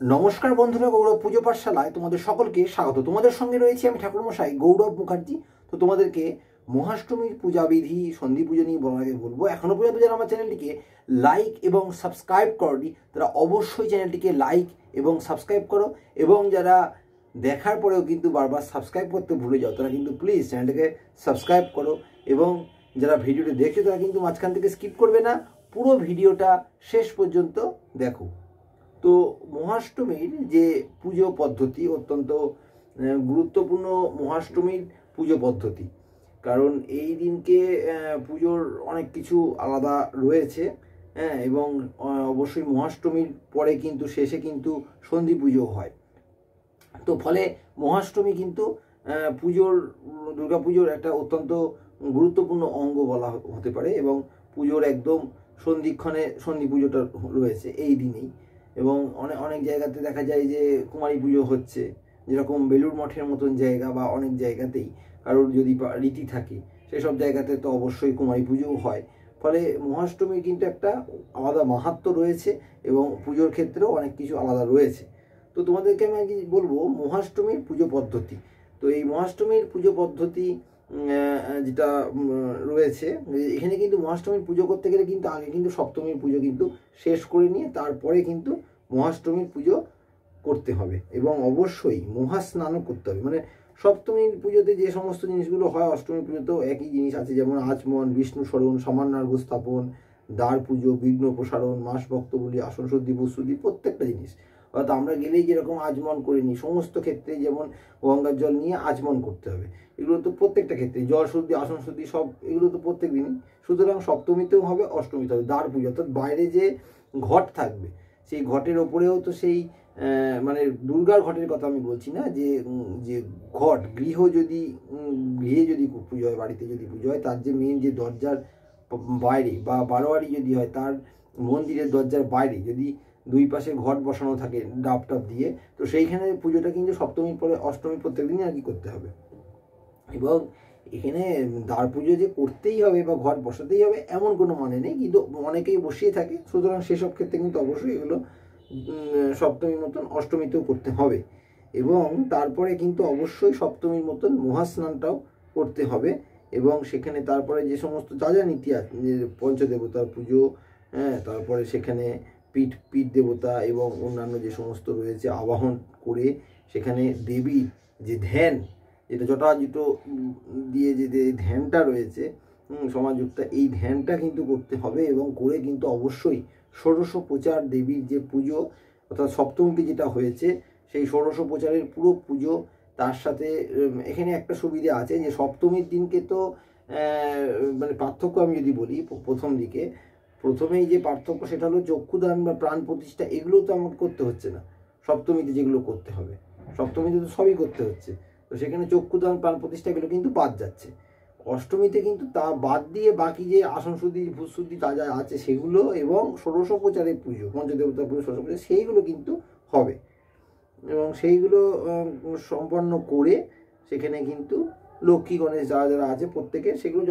নমস্কার বন্ধুরা, গৌরব পুজো পাঠশালায় তোমাদের সকলকে স্বাগত। তোমাদের সঙ্গে রয়েছি আমি ঠাকুরমশাই গৌরব মুখার্জি। তো তোমাদেরকে মহাষ্টমীর পূজাবিধি সন্ধি পুজো নিয়ে বলার আগে বলবো, এখনো পর্যন্ত যারা আমার চ্যানেলটিকে লাইক এবং সাবস্ক্রাইব করনি তারা অবশ্যই চ্যানেলটিকে লাইক এবং সাবস্ক্রাইব করো, এবং যারা দেখার পরেও কিন্তু বারবার সাবস্ক্রাইব করতে ভুলে যাও তারা কিন্তু প্লিজ চ্যানেলটিকে সাবস্ক্রাইব করো, এবং যারা ভিডিওটি দেখছো তারা কিন্তু মাঝখান থেকে স্কিপ করবে না, পুরো ভিডিওটা শেষ পর্যন্ত দেখো। তো মহাষ্টমীর যে পুজো পদ্ধতি অত্যন্ত গুরুত্বপূর্ণ। মহাষ্টমীর পুজো পদ্ধতি, কারণ এই দিনকে পুজোর অনেক কিছু আলাদা রয়েছে, হ্যাঁ, এবং অবশ্যই মহাষ্টমীর পরে কিন্তু শেষে কিন্তু সন্ধি পুজো হয়। তো ফলে মহাষ্টমী কিন্তু দুর্গাপুজোর একটা অত্যন্ত গুরুত্বপূর্ণ অঙ্গ বলা হতে পারে, এবং পুজোর একদম সন্ধিক্ষণে সন্ধি পুজোটা রয়েছে এই দিনেই। এবং অনেক অনেক জায়গাতে দেখা যায় যে কুমারী পুজো হচ্ছে, যেরকম বেলুড় মঠের মতন জায়গা বা অনেক জায়গাতেই কারোর যদি রীতি থাকে সেসব জায়গাতে তো অবশ্যই কুমারী পুজোও হয়। ফলে মহাষ্টমীর কিন্তু একটা আলাদা মাহাত্ম্য রয়েছে, এবং পুজোর ক্ষেত্রেও অনেক কিছু আলাদা রয়েছে। তো তোমাদেরকে আমি আজকে বলবো মহাষ্টমীর পুজো পদ্ধতি। তো এই মহাষ্টমীর পুজো পদ্ধতি যেটা রয়েছে, এখানে কিন্তু মহাষ্টমীর পুজো করতে গেলে কিন্তু আগে কিন্তু সপ্তমীর পুজো কিন্তু শেষ করে নিয়ে তারপরে কিন্তু মহাষ্টমীর পুজো করতে হবে, এবং অবশ্যই মহাস্নানও করতে হবে। মানে সপ্তমীর পুজোতে যে সমস্ত জিনিসগুলো হয় অষ্টমীর পুজোতেও একই জিনিস আছে, যেমন আচমন, বিষ্ণু স্মরণ, সামান্যার্ঘ স্থাপন, দ্বার পুজো, বিঘ্ন প্রসারণ, মাস ভক্ত বলি, আসন শুদ্ধি, বস্তুদ্ধি, প্রত্যেকটা জিনিস। অর্থাৎ আমরা গেলেই যেরকম আচমন করে নিই, সমস্ত ক্ষেত্রে যেমন গঙ্গার জল নিয়ে আচমন করতে হবে, এগুলো তো প্রত্যেকটা ক্ষেত্রে, জল শুদ্ধি, আসন শুদ্ধি, সব এগুলো তো প্রত্যেক দিনই। সুতরাং সপ্তমীতেও হবে, অষ্টমীতে হবে। দ্বার পুজো অর্থাৎ বাইরে যে ঘট থাকবে সেই ঘটের ওপরেও তো সেই মানে দুর্গার ঘটের কথা আমি বলছি না, যে যে ঘট গৃহে যদি পুজো হয়, বাড়িতে যদি পুজো হয়, তার যে মেন যে দরজার বাইরে বা বারোয়ারি যদি হয়, তার মন্দিরের দরজার বাইরে যদি দুই পাশে ঘট বসানো থাকে ডাব টাব দিয়ে, তো সেইখানে পুজোটা কিন্তু সপ্তমীর পরে অষ্টমী প্রত্যেক দিনই আর কি করতে হবে। এবং এখানে দ্বার পুজো যে করতেই হবে বা ঘট বসাতেই হবে এমন কোনো মানে নেই, কিন্তু অনেকেই বসিয়ে থাকে। সুতরাং সেসব ক্ষেত্রে কিন্তু অবশ্যই এগুলো সপ্তমীর মতন অষ্টমীতেও করতে হবে, এবং তারপরে কিন্তু অবশ্যই সপ্তমীর মতন মহাস্নানটাও করতে হবে। এবং সেখানে তারপরে যে সমস্ত যা যা নীতি আছে, যে পঞ্চদেবতার পুজো, হ্যাঁ, তারপরে সেখানে পীঠ দেবতা এবং অন্যান্য যে সমস্ত রয়েছে আবাহন করে সেখানে দেবীর যে ধ্যান, যেটা জটাজুটো দিয়ে যে ধ্যানটা রয়েছে সমাজযুক্ত, এই ধ্যানটা কিন্তু করতে হবে, এবং করে কিন্তু অবশ্যই ষোড়শোপচার দেবীর যে পুজো, অর্থাৎ সপ্তমীতে যেটা হয়েছে সেই ষোড়শোপচারের পুরো পুজো। তার সাথে এখানে একটা সুবিধা আছে যে সপ্তমীর দিনকে তো মানে পার্থক্য আমি যদি বলি, প্রথম দিকে প্রথমেই যে পার্থক্য সেটা হলো চক্ষুদান বা প্রাণ প্রতিষ্ঠা, এগুলো তো আমাকে করতে হচ্ছে না। সপ্তমীতে যেগুলো করতে হবে, সপ্তমীতে তো সবই করতে হচ্ছে, তো সেখানে চক্ষুদান, প্রাণ প্রতিষ্ঠা এগুলো কিন্তু বাদ যাচ্ছে। অষ্টমীতে কিন্তু তা বাদ দিয়ে বাকি যে আসন শুদ্ধি, ভূশুদ্ধি যা যা আছে সেগুলো, এবং ষোড়শোপচারের পুজো, পঞ্চদেবতার পুজো, ষোড়শোপচার সেইগুলো কিন্তু হবে, এবং সেইগুলো সম্পন্ন করে সেখানে কিন্তু লক্ষ্মী গণেশ যারা যারা আছে প্রত্যেকে সেগুলো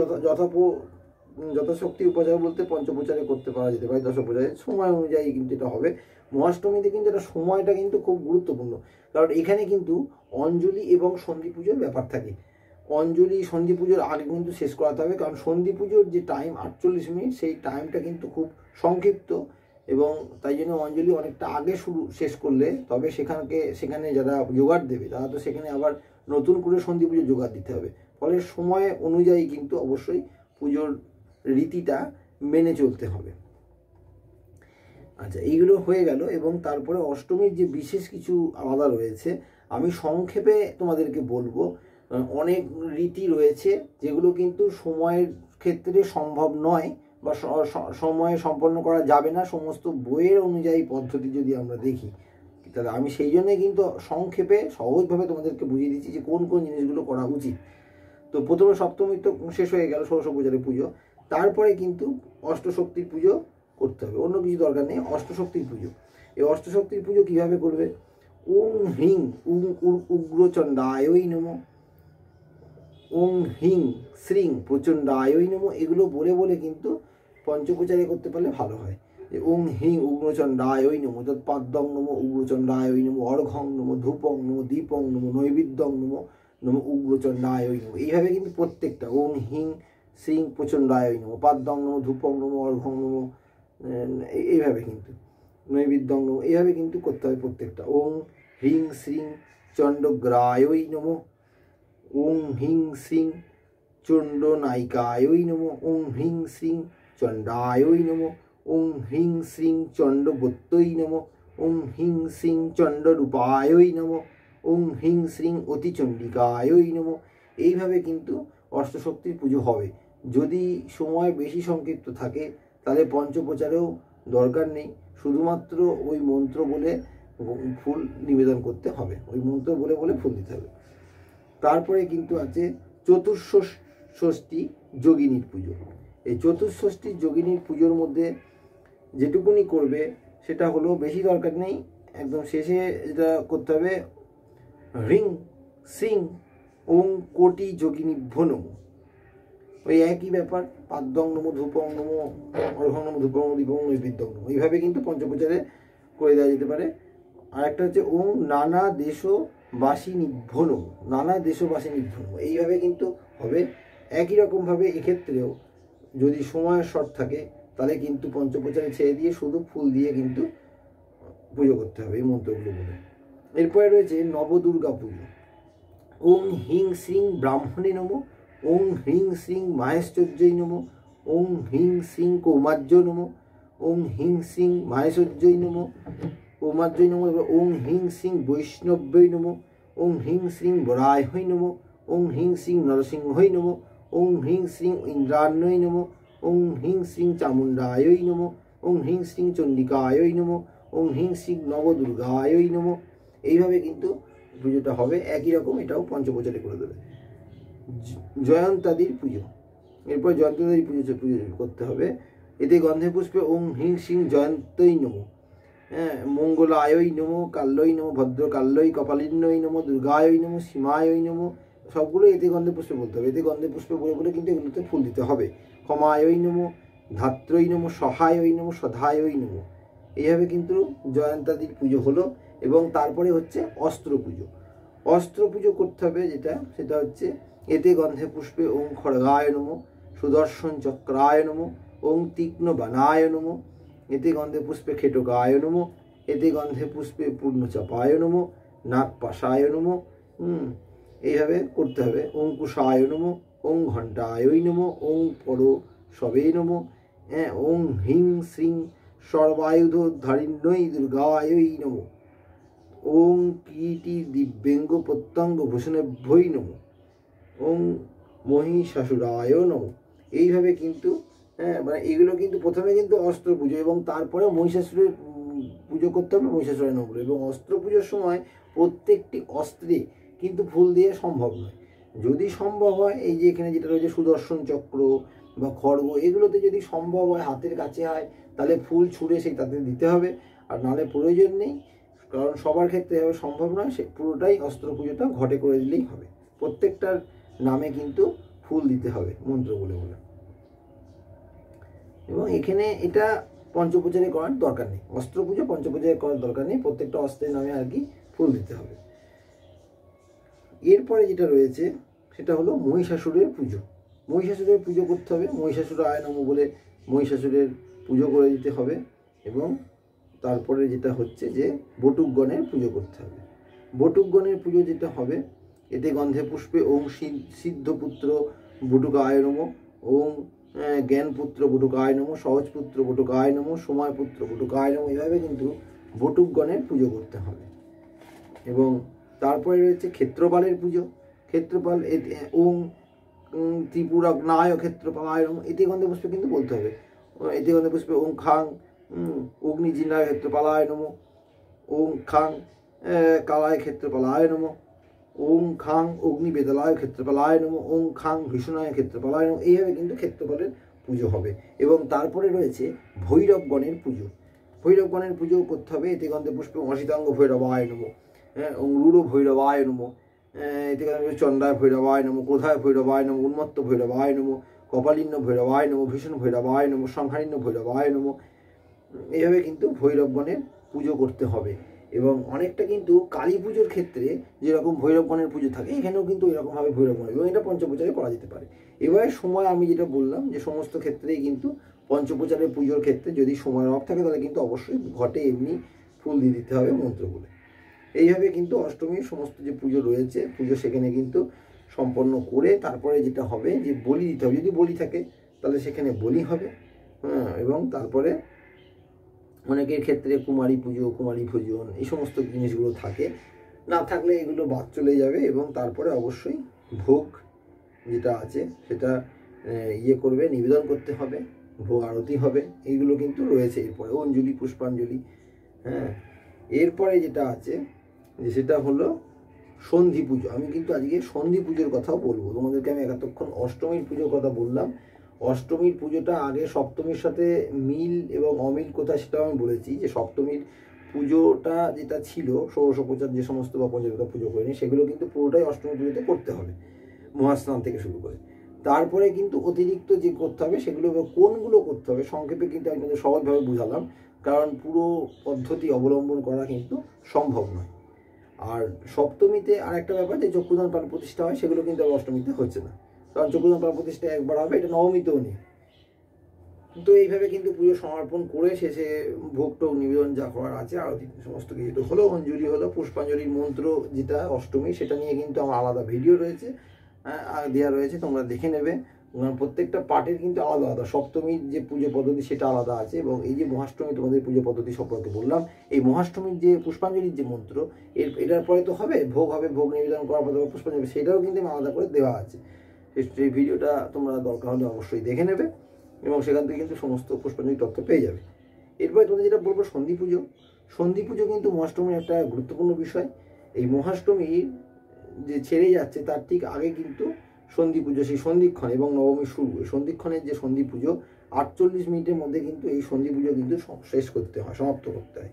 যথাশক্তি উপচার বলতে পঞ্চোপচারে করতে পারা যেতে পারে, দশোপচারে সময় অনুযায়ী কিন্তু এটা হবে। মহাষ্টমীতে কিন্তু এটা সময়টা কিন্তু খুব গুরুত্বপূর্ণ, কারণ এখানে কিন্তু অঞ্জলি এবং সন্ধি পুজোর ব্যাপার থাকে। অঞ্জলি সন্ধি পুজোর আগে কিন্তু শেষ করাতে হবে, কারণ সন্ধি পুজোর যে টাইম 48 মিনিট, সেই টাইমটা কিন্তু খুব সংক্ষিপ্ত, এবং তাই জন্য অঞ্জলি অনেকটা আগে শেষ করলে তবে সেখানে যারা জোগাড় দেবে তারা তো সেখানে আবার নতুন করে সন্ধি পুজো জোগাড় দিতে হবে। ফলে সময় অনুযায়ী কিন্তু অবশ্যই পুজোর রীতিটা মেনে চলতে হবে। আচ্ছা, এইগুলো হয়ে গেল, এবং তারপরে অষ্টমীর যে বিশেষ কিছু আলাদা রয়েছে আমি সংক্ষেপে তোমাদেরকে বলবো। অনেক রীতি রয়েছে যেগুলো কিন্তু সময়ের ক্ষেত্রে সম্ভব নয় বা সময়ে সম্পন্ন করা যাবে না, সমস্ত বইয়ের অনুযায়ী পদ্ধতি যদি আমরা দেখি, তাহলে আমি সেই জন্যে কিন্তু সংক্ষেপে সহজভাবে তোমাদেরকে বুঝিয়ে দিচ্ছি যে কোন কোন জিনিসগুলো করা উচিত। তো প্রথমে সপ্তমী তো শেষ হয়ে গেল, ষোড়শোপচারের পুজো, তারপরে কিন্তু অষ্টশক্তির পুজো করতে হবে, অন্য কিছু দরকার নেই, অষ্টশক্তির পুজো। এই অষ্টশক্তির পুজো কিভাবে করবে? ওং হ্রিং উগ্রচণ্ডায়ই নমঃ, ওং হ্রিং শ্রীং প্রচণ্ডায়ই নমঃ, এগুলো বলে বলে কিন্তু পঞ্চোপচারে করতে পারলে ভালো হয়। ওং হিং উগ্রচণ্ডায় নমো, তৎপাদ্যং নমো উগ্রচণ্ডায় নমো, অর্ঘং নমো, ধূপং নমো, দীপং নমো, নৈবেদ্যং নমো, নমো উগ্রচণ্ডায় নমো। এইভাবে কিন্তু প্রত্যেকটা ওং হিং শ্রীং প্রচণ্ডায় নমো, পাদ্যং নমো, ধূপং নমো, অর্ঘং নমো, এইভাবে কিন্তু নৈবেদ্যং নমো, এইভাবে কিন্তু করতে হবে প্রত্যেকটা। ওং হ্রিং শ্রীং চণ্ডগ্রায় নমো, ওং হিং শ্রীং চণ্ডনায়িকায় নমো, ওং হ্রিং শ্রীং চণ্ডায় নমো, ওং হ্রিং শ্রীং চণ্ডগোত্তৈ নমো, ওং হ্রিং শ্রীং চণ্ডরূপায় নমো, ওং হ্রিং শ্রীং অতিচণ্ডিকায় নমো। এইভাবে কিন্তু অষ্টশক্তির পুজো হবে। যদি সময় বেশি সংক্ষিপ্ত থাকে তাহলে পঞ্চপ্রচারেও দরকার নেই, শুধুমাত্র ওই মন্ত্র বলে ফুল নিবেদন করতে হবে, ওই মন্ত্র বলে বলে ফুল দিতে হবে। তারপরে কিন্তু আছে চতুর্ষষ্ঠী যোগিনীর পুজো। এই চতুর্ষষ্ঠী যোগিনীর পুজোর মধ্যে যেটুকুনি করবে সেটা হলো, বেশি দরকার নেই, একদম শেষে যেটা করতে হবে হ্রিং শ্রীং ওং কোটি যোগিনীভ্যো নমো। ওই একই ব্যাপার, পাদ্যং নমো, ধূপং নমো, অর্ঘং নমো, ধূপং নমো, দীপং নৈবেদ্যং নমো, এইভাবে কিন্তু পঞ্চপ্রচারে করে দেওয়া যেতে পারে। আর একটা হচ্ছে ওং নানা দেশবাসিনীভ্যো নমো, নানা দেশবাসিনীভ্যো নমো, এইভাবে কিন্তু হবে। একই রকমভাবে এক্ষেত্রেও যদি সময়ের শর্ট থাকে তাহলে কিন্তু পঞ্চপ্রচারে ছেড়ে দিয়ে শুধু ফুল দিয়ে কিন্তু পুজো করতে হবে এই মন্ত্রগুলো বলে। এরপরে রয়েছে নবদুর্গা পুজো। ওং হিং শ্রীং ব্রাহ্মণে নমো, ওং হ্রিং শ্রীং মাহেশ্বর্যৈ নমো, ওং হ্রিং শ্রীং কৌমার্য নমো, ওং হিং শ্রীং মাহেশ্বর্যৈ নমো, কৌমার্যৈ নমো। এবার ওং হিং শ্রীং বৈষ্ণব্যৈ নমো, ওং হিং শ্রীং বরাহৈ নমো, ওং হিং শ্রীং নরসিংহৈ নমো, ওং হিং শ্রীং ইন্দ্রাণ্যৈ নমো, ওং হিং শ্রীং চামুণ্ডায় নমো, ওং হিং শ্রীং চণ্ডিকায় নমো, ওং হিং শ্রীং নবদুর্গায় নমো। এইভাবে কিন্তু পুজোটা হবে। একই রকম এটাও পঞ্চপ্রচারে করে দেবে। জয়ন্তাদির পুজো, এরপর জয়ন্তাদির পুজো করতে হবে। এতে গন্ধে পুষ্পে ওং হিং শ্রীং জয়ন্তৈ নমো, মঙ্গলায় নমো, কাল্যই নমো, ভদ্রকাল্যই, কপালিন্যই নমো, দুর্গায় নমো, সীমায় নমো, সবগুলো এতে গন্ধে পুষ্পে বলতে হবে। এতে গন্ধে পুষ্পে বলে বলে কিন্তু এগুলোতে ফুল দিতে হবে। ক্ষমায় নমো, ধাত্রই নমো, সহায় নমো, সধায় নমো। এইভাবে কিন্তু জয়ন্তাদির পুজো হলো। এবং তারপরে হচ্ছে অস্ত্র পুজো। অস্ত্র পুজো করতে হবে যেটা, সেটা হচ্ছে এতে গন্ধে পুষ্পে ওং খড়গায় নমো, সুদর্শন চক্রায় নমো, ওং তীক্ষ্ণ বানায় নমো, এতে গন্ধে পুষ্পে খেটকায় নমো, এতে গন্ধে পুষ্পে পূর্ণচাপায় নমো, নাগপাশায় নমো। এইভাবে করতে হবে। ওং কুশায় নমো, ওং ঘণ্টায় নমো, ওং পরশবে নমো, ওং হিং শ্রীং সর্বায়ুধধারিণ্যৈ দুর্গায় নমো, ওং কীটি দিব্যেঙ্গ প্রত্যঙ্গ ভূষণেভ্যৈ নমো, ওং মহিষাসুরায় নমো। এইভাবে কিন্তু মানে এগুলো কিন্তু প্রথমে কিন্তু অস্ত্র পুজো এবং তারপরে মহিষাসুরের পুজো করতে হবে, মহিষাসুরায় নমো। এবং অস্ত্র পুজোর সময় প্রত্যেকটি অস্ত্রে কিন্তু ফুল দিয়ে সম্ভব নয়। যদি সম্ভব হয়, এই যে এখানে যেটা রয়েছে সুদর্শন চক্র বা খড়গ, এগুলোতে যদি সম্ভব হয়, হাতের কাছে হয়, তাহলে ফুল ছুঁড়ে সেই তাতে দিতে হবে। আর নাহলে প্রয়োজন নেই, কারণ সবার ক্ষেত্রে এভাবে সম্ভব নয়। সে পুরোটাই অস্ত্র পুজোটা ঘটে করে দিলেই হবে। প্রত্যেকটার নামে কিন্তু ফুল দিতে হবে মন্ত্র বলে বলে। এবং এখানে এটা পঞ্চপ্রচারে করার দরকার নেই, অস্ত্র পুজো পঞ্চপ্রচারে করার দরকার নেই, প্রত্যেকটা অস্ত্রের নামে আর কি ফুল দিতে হবে। এরপরে যেটা রয়েছে সেটা হলো মহিষাসুরের পুজো। মহিষাসুরের পুজো করতে হবে, মহিষাসুরায় নমো বলে মহিষাসুরের পুজো করে দিতে হবে। এবং তারপরে যেটা হচ্ছে যে বটুকগণের পুজো করতে হবে। বটুকগণের পুজো যেটা হবে, এতে গন্ধে পুষ্পে ওং সিদ্ধপুত্র বটুকায় নমো, ওং জ্ঞানপুত্র বটুকায় নমো, সহজপুত্র বটুকায় নমো, সময়পুত্র বটুকায় নমো। এভাবে কিন্তু বটুকগণের পুজো করতে হবে। এবং তারপরে রয়েছে ক্ষেত্রপালের পুজো। ক্ষেত্রপাল ওং ত্রিপুরাগ্নায় ক্ষেত্রপালায় নমো, এতে গন্ধে পুষ্পে কিন্তু বলতে হবে। এতে গন্ধে পুষ্পে ওং খাং অগ্নিজিন্নায় ক্ষেত্রপালায় নমো, ওং খাং কালায় ক্ষেত্রপালায় নমো, ওং খাং অগ্নিবেদলায় ক্ষেত্রপালায় নমো, ওং খাং ভীষণায় ক্ষেত্রপালায় নমো। এইভাবে কিন্তু ক্ষেত্রপালের পুজো হবে। এবং তারপরে রয়েছে ভৈরবগণের পুজো। ভৈরবগণের পুজো করতে হবে। এতে গন্ধে পুষ্পে অসিতাঙ্গ ভৈরবায় নমো, ওং রূঢ় ভৈরবায় নমো, এতে গন্ধে চণ্ডায় ভৈরবায় নমো, ক্রোধায় ভৈরবায় নমো, উন্মত্ত ভৈরবায় নমো, কপালিন্য ভৈরবায় নমো, ভীষণ ভৈরবায় নমো, সংহারিন্য ভৈরবায় নমো। এইভাবে কিন্তু ভৈরবগণের পুজো করতে হবে। এবং অনেকটা কিন্তু কালী পুজোর ক্ষেত্রে যেরকম ভৈরবগণের পুজো থাকে, এখানেও কিন্তু এরকমভাবে ভৈরবগণ, এবং এটা পঞ্চপ্রচারে করা যেতে পারে। এবারে সময় আমি যেটা বললাম যে সমস্ত ক্ষেত্রেই কিন্তু পঞ্চপ্রচারের পুজোর ক্ষেত্রে যদি সময়ের অভাব থাকে তাহলে কিন্তু অবশ্যই ঘটে এমনি ফুল দিয়ে দিতে হবে মন্ত্র বলে। এইভাবে কিন্তু অষ্টমীর সমস্ত যে পুজো রয়েছে, পুজো সেখানে কিন্তু সম্পন্ন করে তারপরে যেটা হবে যে বলি দিতে হবে। যদি বলি থাকে তাহলে সেখানে বলি হবে, এবং তারপরে অনেকের ক্ষেত্রে কুমারী পুজো, কুমারী ভোজন, এই সমস্ত জিনিসগুলো থাকে। না থাকলে এগুলো বাদ চলে যাবে, এবং তারপরে অবশ্যই ভোগ যেটা আছে সেটা করবে, নিবেদন করতে হবে, ভোগ আরতি হবে, এইগুলো কিন্তু রয়েছে। এরপরে অঞ্জলি, পুষ্পাঞ্জলি। এরপরে যেটা আছে যে সেটা হলো সন্ধি পুজো। আমি কিন্তু আজকে সন্ধি পুজোর কথাও বলবো তোমাদেরকে। আমি এতক্ষণ অষ্টমীর পুজোর কথা বললাম। অষ্টমীর পুজোটা আগে সপ্তমীর সাথে মিল এবং অমিল কোথায় সেটাও আমি বলেছি, যে সপ্তমীর পুজোটা যেটা ছিল ষোড়শোপচার যে সমস্ত বা পঞ্চদেবতা পুজো করেনি, সেগুলো কিন্তু পুরোটাই অষ্টমী পুজোতে করতে হবে, মহাস্নান থেকে শুরু করে। তারপরে কিন্তু অতিরিক্ত যে করতে হবে সেগুলো কোনগুলো করতে হবে সংক্ষেপে কিন্তু আমি তোমাদের সহজভাবে বুঝালাম, কারণ পুরো পদ্ধতি অবলম্বন করা কিন্তু সম্ভব নয়। আর সপ্তমীতে আরেকটা ব্যাপার, যে চক্ষুদান প্রাণ প্রতিষ্ঠা হয়, সেগুলো কিন্তু অষ্টমীতে হচ্ছে না, কারণ চক্ষুদান প্রাণ প্রতিষ্ঠা একবার হবে, এটা নবমীতেও নেই। তো এইভাবে কিন্তু পুজো সমর্পণ করে শেষে ভোগটোগ নিবেদন যা করার আছে, আরতি সমস্ত কিছু হলো, অঞ্জলি হলো, পুষ্পাঞ্জলির মন্ত্র যেটা অষ্টমী, সেটা নিয়ে কিন্তু আমার আলাদা ভিডিও রয়েছে, দেওয়া রয়েছে, তোমরা দেখে নেবে। প্রত্যেকটা পার্টের কিন্তু আলাদা আলাদা, সপ্তমীর যে পুজো পদ্ধতি সেটা আলাদা আছে, এবং এই যে মহাষ্টমী তোমাদের পুজো পদ্ধতি সম্পর্কে বললাম, এই মহাষ্টমীর যে পুষ্পাঞ্জলির যে মন্ত্র, এটার পরে তো হবে ভোগ, হবে ভোগ নিবেদন করার পর পুষ্পাঞ্জলি, সেটাও কিন্তু আলাদা করে দেওয়া আছে। এই ভিডিওটা তোমরা দরকার হলে অবশ্যই দেখে নেবে, এবং সেখান থেকে কিন্তু সমস্ত পুষ্পাঞ্জলি তথ্য পেয়ে যাবে। এরপরে তোমাদের যেটা বলবো সন্ধি পুজো। সন্ধি পুজো কিন্তু মহাষ্টমীর একটা গুরুত্বপূর্ণ বিষয়। এই মহাষ্টমীর যে ছেড়ে যাচ্ছে তার ঠিক আগে কিন্তু সন্ধি পুজো, সেই সন্ধিক্ষণ এবং নবমী শুরু। এই সন্ধিক্ষণের যে সন্ধি পুজো 48 মিনিটের মধ্যে কিন্তু এই সন্ধি পুজো কিন্তু শেষ করতে হয়, সমাপ্ত করতে হয়।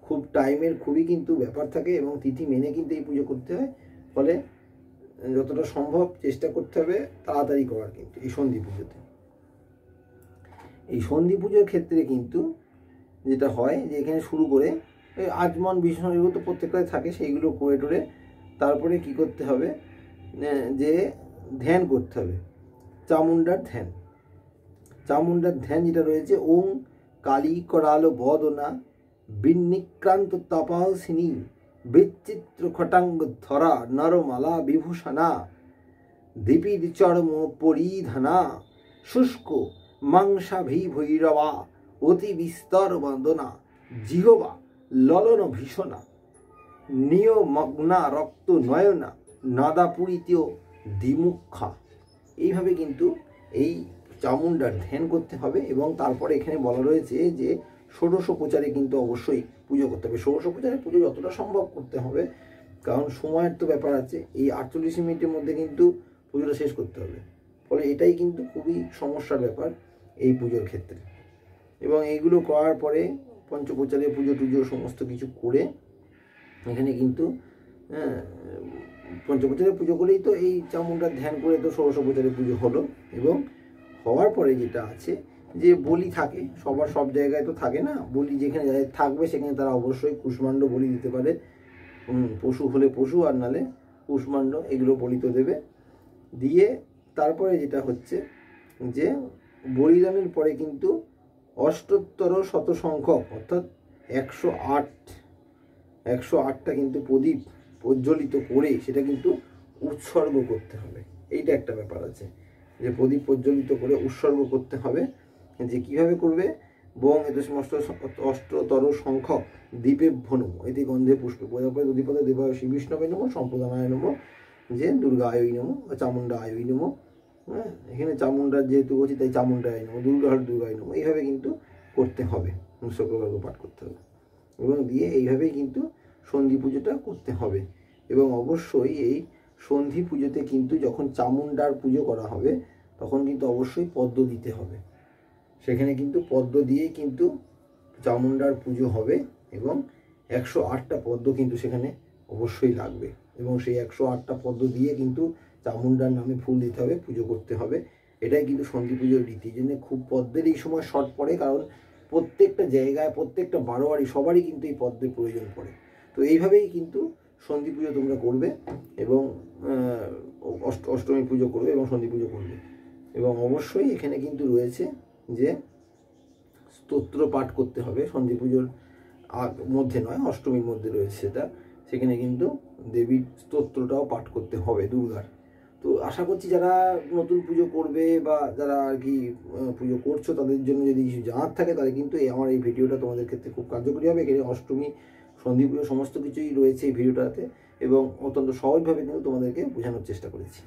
খুব টাইমের খুবই কিন্তু ব্যাপার থাকে, এবং তিথি মেনে কিন্তু এই পুজো করতে হয়। ফলে যতটা সম্ভব চেষ্টা করতে হবে তাড়াতাড়ি করার কিন্তু এই সন্ধি পুজোতে। এই সন্ধি পুজোর ক্ষেত্রে কিন্তু যেটা হয় যে এখানে শুরু করে আচমন ভীষণ এগুলো তো প্রত্যেকটাই থাকে, সেইগুলো করে টোরে তারপরে কি করতে হবে, যে ধ্যান করতে হবে, চামুন্ডার ধ্যান। চামুন্ডার ধ্যান যেটা রয়েছে, ওং কালী করালো বদনা বিনিক্রান্ত তপাসিনী বিচিত্র খটাঙ্গ ধরা নরমালা বিভূষণা দীপির চর্ম পরিধানা শুষ্ক মাংসাভি ভৈরবা অতি বিস্তর বন্দনা জিহবা ললন ভীষণা নিয়মগ্না রক্ত নয়না নাদাপুরিতীয় দ্বিমুখা। এইভাবে কিন্তু এই চামুন্ডার ধ্যান করতে হবে। এবং তারপরে এখানে বলা রয়েছে যে ষোড়শোপচারে কিন্তু অবশ্যই পুজো করতে হবে। ষোড়শোপচারে পুজো যতটা সম্ভব করতে হবে, কারণ সময়ের তো ব্যাপার আছে। এই 48 মিনিটের মধ্যে কিন্তু পুজোটা শেষ করতে হবে। ফলে এটাই কিন্তু খুবই সমস্যার ব্যাপার এই পুজোর ক্ষেত্রে। এবং এইগুলো করার পরে পঞ্চপ্রচারে পুজো টুজো সমস্ত কিছু করে এখানে কিন্তু পঞ্চপ্রচারে পুজো করেই তো এই চামুন্ডার ধ্যান করে তো ষোড়শোপচারে পুজো হলো। এবং হওয়ার পরে যেটা আছে যে বলি থাকে, সবার সব জায়গায় তো থাকে না, বলি যেখানে থাকবে সেখানে তারা অবশ্যই কুষ্মাণ্ড বলি দিতে পারে। পশু হলে পশু, আর নালে কুষ্মাণ্ড, এগুলো বলি তো দেবে। দিয়ে তারপরে যেটা হচ্ছে যে বলিদানের পরে কিন্তু অষ্টোত্তর শত সংখ্যক, অর্থাৎ 108টা কিন্তু প্রদীপ প্রজ্বলিত করে সেটা কিন্তু উৎসর্গ করতে হবে। এইটা একটা ব্যাপার আছে, যে প্রদীপ প্রজ্বলিত করে উৎসর্গ করতে হবে। যে কিভাবে করবে, বং এতে সমস্ত অষ্টতর সংখ্যক দ্বীপে ভনম এতে গন্ধে পুষ্পে প্রজাপতি অধিপতি দেবায় শ্রী বিষ্ণবে নম সম্প্রদানায় নম, যে দুর্গা আয়ই নম, চামুন্ডা আয়ই নম। এখানে চামুন্ডার যেহেতু বলছি তাই চামুন্ডা আয় নম, দুর্গার দুর্গায় নম, এইভাবে কিন্তু করতে হবে, শুক্রবার পাঠ করতে হবে। এবং দিয়ে এইভাবেই কিন্তু সন্ধি পুজোটা করতে হবে। এবং অবশ্যই এই সন্ধি পুজোতে কিন্তু যখন চামুন্ডার পুজো করা হবে তখন কিন্তু অবশ্যই পদ্ম দিতে হবে। সেখানে কিন্তু পদ্ম দিয়েই কিন্তু চামুন্ডার পুজো হবে, এবং 108টা পদ্ম কিন্তু সেখানে অবশ্যই লাগবে। এবং সেই 108টা পদ্ম দিয়ে কিন্তু চামুন্ডার নামে ফুল দিতে হবে, পুজো করতে হবে। এটাই কিন্তু সন্ধি পুজোর রীতি। জন্য খুব পদ্মের এই সময় শর্ট পড়ে, কারণ প্রত্যেকটা জায়গায়, প্রত্যেকটা বারোয়ারি সবারই কিন্তু এই পদ্মের প্রয়োজন পড়ে। তো এইভাবেই কিন্তু সন্ধি পুজো তোমরা করবে এবং অষ্টমী পুজো করবে এবং সন্ধি পুজো করবে। এবং অবশ্যই এখানে কিন্তু রয়েছে যে স্তোত্র পাঠ করতে হবে, সন্ধি পুজোর মধ্যে নয়, অষ্টমীর মধ্যে রয়েছে সেটা। সেখানে কিন্তু দেবীর স্তোত্রটাও পাঠ করতে হবে, দুর্গার। তো আশা করছি যারা নতুন পুজো করবে বা যারা আর কি পুজো করছো তাদের জন্য যদি কিছু জানার থাকে তাহলে কিন্তু আমার এই ভিডিওটা তোমাদের ক্ষেত্রে খুব কার্যকরী হবে। এখানে অষ্টমী, সন্ধি পুজো সমস্ত কিছুই রয়েছে এই ভিডিওটাতে এবং অত্যন্ত সহজভাবে কিন্তু তোমাদেরকে বোঝানোর চেষ্টা করেছি।